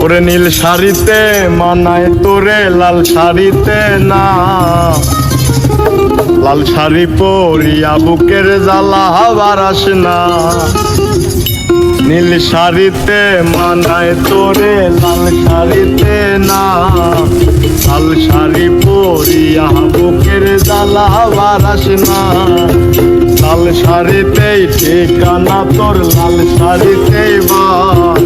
ওরে নীল শাড়িতে মানায় তোরে লাল শাড়িতে না, লাল শাড়ি পরিয়া বুকের জ্বালা বারাস না। নীল শাড়িতে মানায় তোরে লাল শাড়িতে না, লাল শাড়ি পরিয়া বুকের জ্বালা বারাস না। লাল শাড়িতেই ঠিকানা তোর, লাল শাড়িতেই বাস,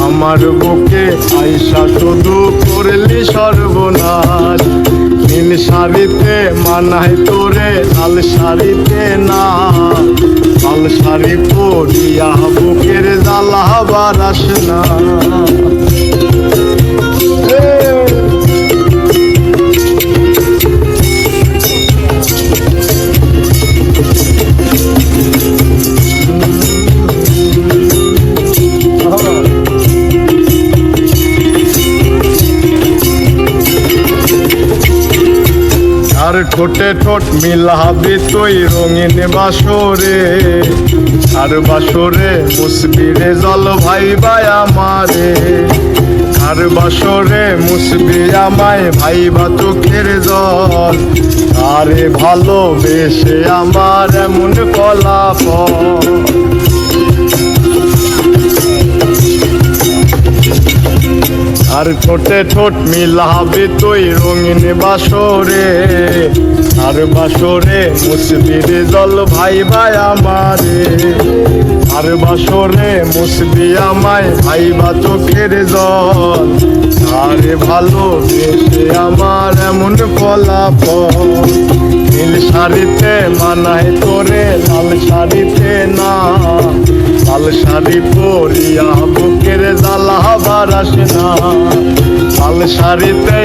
আমার বুকে আইসা শুধু করলি সর্বনাশ। নীল শাড়িতে মানায় তোরে লাল শাড়িতে না, লাল শাড়ি পরিয়া বুকের জ্বালা বারাস না। আর ঠোঁটে ঠোঁট মিলাবি তুই রঙিন বাসরে, আর বাসরে মুসবি রে জল ভাই ভাই আমারে। আর বাসরে মুসবি আমায় ভাই বা চোখের জল, আরে ভালোবেসে আমার এমন ফলাফল। আর ঠোঁটে ঠোঁট মিলাবি তুই রঙিন বাসরে, আর বাসরে মুসবি রে জল ভাই ভাই আমারে। আর বাসরে মুসবি আমায় ভাই বা চোখের জল, আরে ভালোবেসে আমার এমন ফলাফল। নীল শাড়িতে মানায় তোরে লাল শাড়িতে না, লাল শাড়ি পরিয়া বুকের জ্বালা বারাস না। লাল শাড়িতে